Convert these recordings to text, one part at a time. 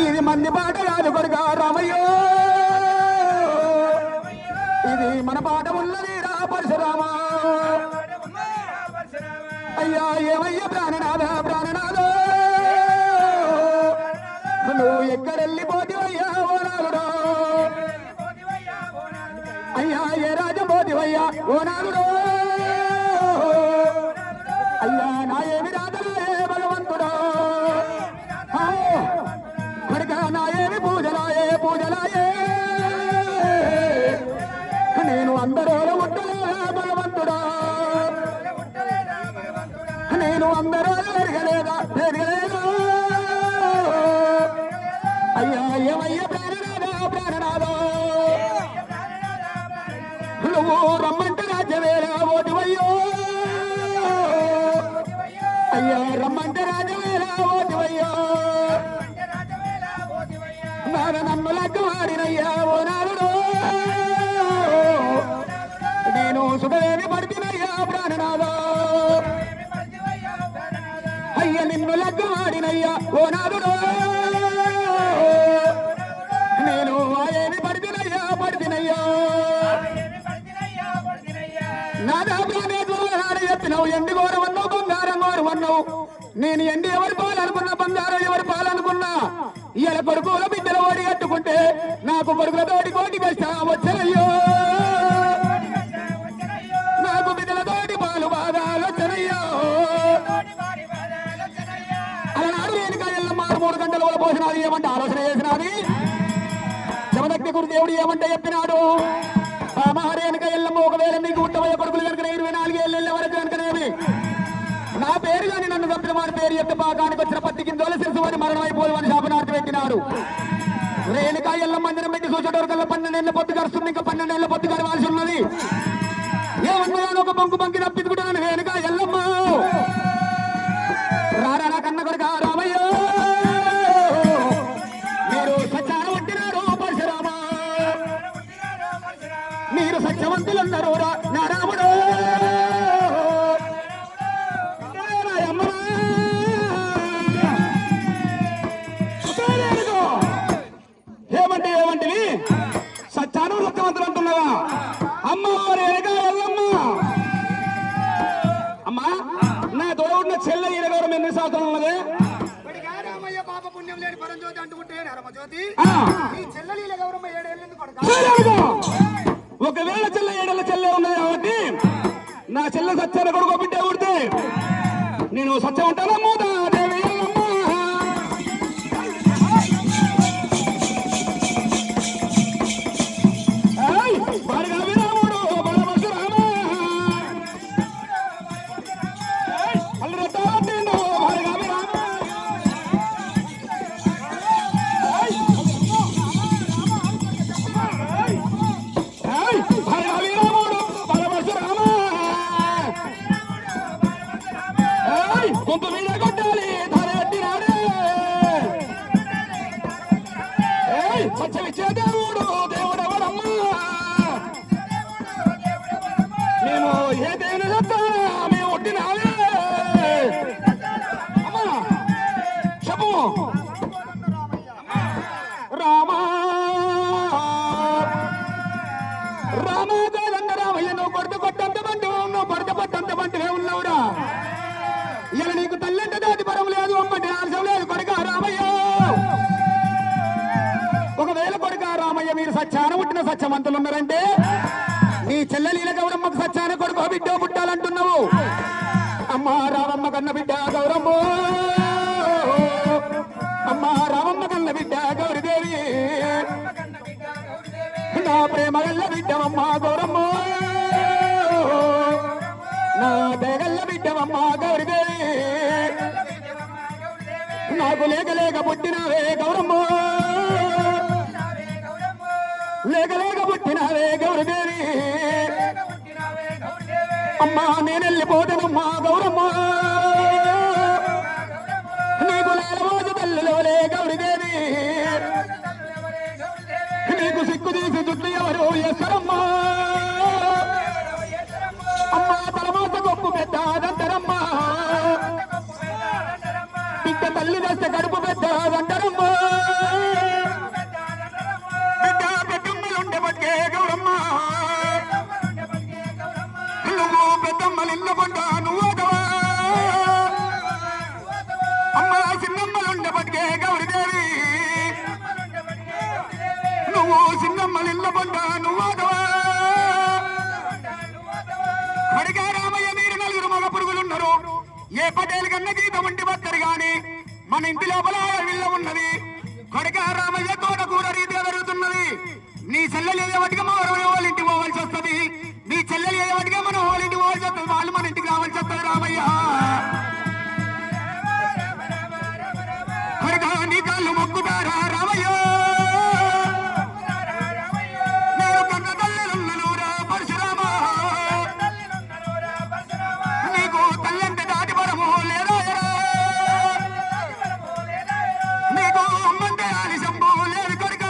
ఇది మంది పాట కాదు కొడుక రామయ్యో, ఇది మన పాట ఉన్నది రా పరశురామ. అయ్యా ఏమయ్య ప్రాణనాథ ప్రాణనాథ, నువ్వు ఎక్కడెళ్ళిపోతివయ్యా ఓ నాలుడో, అయ్యా ఏ రాజం పోతివయ్యా ఓ నాలుడో, అయ్యా నా ఏమి రాజలే భగవంతుడో, కొడుక నా ఏమి పూజలాయే పూజలాయే, నేను అందరూ ముట్టలే భగవంతుడా, నేను అందరూ ఎరగలేదా ఎరగలేదా, అయ్యా ఏమయ్య ప్రాణనాథా ప్రాణనాథా, నువ్వు రమ్మంటే రాజ్యవేరా ఓటివయ్యో, అయ్యా రమ్మంటే రాజవేరా ఓటివయ్యో, నన్ను లగ్గవాడినయ్యా ఓ నాలుడో, నేను సుఖవేమి పడితినయ్యా ప్రాణనాథా, అయ్య నిన్ను లగ్గవాడినయ్యా ఓ నాలుడో, నేను ఏమి పడితినయ్యా పడితినయ్యా, నాదా ప్రాణేశ్వరుడు చెప్పినవు ఎండి గోరవన్నావు బంగారం గోరవన్నావు, నేను ఎండి ఎవరి పాలనుకున్నా బంగారం ఎవరి పాలనుకున్నా, ఇవాళ కొడుకుల బిడ్డల ఓడి కట్టుకుంటే నాకు కొడుకులతోటి కోటి కష్ట వచ్చనయ్యో, నాకు బిడ్డలతోటి పాలు బాధాలు వచ్చనయ్యో, అలనాడు వెనుక ఎల్లమ్మ 3 గంటల వల్ల పోసినది ఏమంటే ఆలోచన చేసినది, శివదక్తి గురు దేవుడు ఏమంటే చెప్పినాడు, మహారి వెనుక ఎల్లమ్మ ఒకవేళ మీకు ఉట్టబోయే కొడుకులు కనుక 24 ఏళ్ళ వరకు కనుకనేవి నా పేరు కానీ నన్ను తప్పిన వారి పేరు ఎత్త పాకానికి వచ్చిన పత్తి కిందోల శిరసు వారి మరణం అయిపోదని శాపనార్థం పెట్టినాడు. రేణుకా ఎల్లమ్మ మందిరం పెట్టి చూసేటోరికల్లా 12 ఏళ్ళ పొత్తు కరుస్తుంది, ఇంకా 12 ఏళ్ళ పొత్తు కరవాల్సి ఉన్నది. ఏమన్నాను ఒక బంకు బంకి తప్పించుకుంటాను రేణుకా ఎల్లమ్మ, రారా కన్న కొడుక రామయ్య, మీరు సత్యాన పట్టినారు పరశురామ, మీరు సత్యవంతులున్నారు రా నా రాముడు, ఏమంటే ఏమంటివి సత్యాను సత్యవంతులు అంటున్నావా, అమ్మవారి ఎనక ఎల్లమ్మ అమ్మా నా తోడున్న చెల్లె ఈయన గౌరవం ఎన్ని శాతం ఉన్నది? రామయ్య పాప పుణ్యం లేని పరంజ్యోతి అంటుకుంటే రమజ్యోతి ఆ. ఈ చెల్లెలీల గౌరమ్మ 7 ఏళ్ళ కొడుక సరేనుకో. ఒకవేళ చెల్లె 7 ఏళ్ల చెల్లె ఉన్నది కాబట్టి నా చెల్లె సత్యాన కొడుకు బిడ్డ ఉడితే నేను సత్యం ఉంటానా మూదా దేవి ఎల్లమ్మ. ఏయ్, భార్గవి రాముడు బలపరశురామ. ఏయ్, పల్లెరెడ్డారెడ్డిను భార్గవి రామ. ఏయ్, ఏయ్, భార్గవి రాముడు బలపరశురామ. ఏయ్, కొంత మీద కొట్టాలి ధరెట్టినాడే. ఏయ్, సత్యమిచ్చే దేవుడు దేవుడెవడమ్మా. మేము ఏ దేవుని చెప్తానా మేము ఒట్టినాలే. అమ్మా చెప్పు రామా రామాదండ రామయ్య నువ్వు కొడుతు కొట్టంత బంటి నువ్వు కొడుతు కొట్టంత బంటివే ఉన్నావురా. ఇలా నీకు తల్లంటే దాటి పరం లేదు అమ్మంటే ఆలస్యం లేదు కొడుక రామయ్య. ఒకవేళ కొడుక రామయ్య మీరు సత్యాన పుట్టిన సత్యవంతులు ఉన్నారంటే నీ చెల్లెలీల గౌరమ్మకు సత్యాన కొడుకు బిడ్డ పుట్టాలంటున్నావు. అమ్మ రామమ్మ కన్న బిడ్డ గౌరమ్మ, అమ్మ రామమ్మ కన్న బిడ్డ గౌరిదేవి, నా ప్రేమ గల్ల బిడ్డవమ్మ గౌరమ్మ, నా దేగల్ల బిడ్డవమ్మ గౌరిదేవి, నాకు లేక లేక పుట్టినవే గౌరమ్మ, లేక లేక పుట్టినవే గౌరిదేవి. అమ్మా నేను వెళ్ళిపోతానమ్మా గౌరమ్మ, నీకు లాలవాజు తల్లిలోలే గౌరిదేవి, నీకు సిక్కు తీసి చుట్టూ ఎవరు ఎక్కరమ్మా. అమ్మా తలమాత గొప్ప పెద్ద దంటరమ్మా, బిడ్డ తల్లి దస్తే కడుపు పెద్ద దంటరమ్మా, బిడ్డ పెద్దమ్మలుండే బట్టే గౌరమ్మ, నువ్వు పెద్దమ్మలిన్న పంట నువ్వుదవా. అమ్మ చిన్నమ్మలుండే బట్టే గౌరిదేవి, నువ్వు చిన్నమ్మలిన్న పంట నువ్వుదవా. అడిగా రామయ్య మీరు నలుగురు మగ పురుగులున్నారు. ఏ పటేల్ కన్నా గీత వంటి బక్కరు గాని మన ఇంటి లోపల విల్ల ఉన్నది. కొడుక రామయ్య తోటకూర రీతిగా పెరుగుతున్నది. నీ చెల్లెలు ఏదోటిగా మా వాళ్ళ ఇంటికి పోవాల్సి వస్తుంది, నీ చెల్లెలు ఏదోటిగా మనం వాళ్ళ ఇంటికి పోవాల్సి వస్తుంది, వాళ్ళు మన ఇంటికి రావాల్సి వస్తుంది. రామయ్య కొడుక నీ కాళ్ళు మొక్కుతారా రామయ్య, నేను కన్న తల్లిలున్ననురా పరశురామ, నీకు తల్లంటే దాటి పరము లేదా, నీకు అమ్మంటే ఆలిశంభు లేదు కొడుక,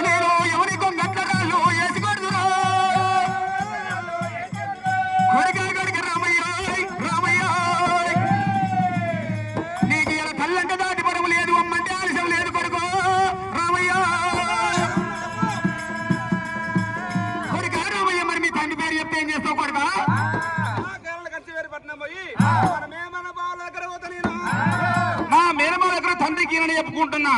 నేను ఎవరి కొంగట్ల కాళ్ళు వేసుకొడుతురా. కొడుక కొడుక రామయ్య రామయ్య, నీకు ఇలా తల్లంటే దాటి పరము లేదు అమ్మంటే ఆలిశం లేదు కొడుకు రామయ్య. కొడుక రామయ్య మరి మీ తండ్రి పేరు చెప్తే ఏం చేస్తావు కొడుక? మా మేనమాల దగ్గర తండ్రికి ఈయనని చెప్పుకుంటున్నా.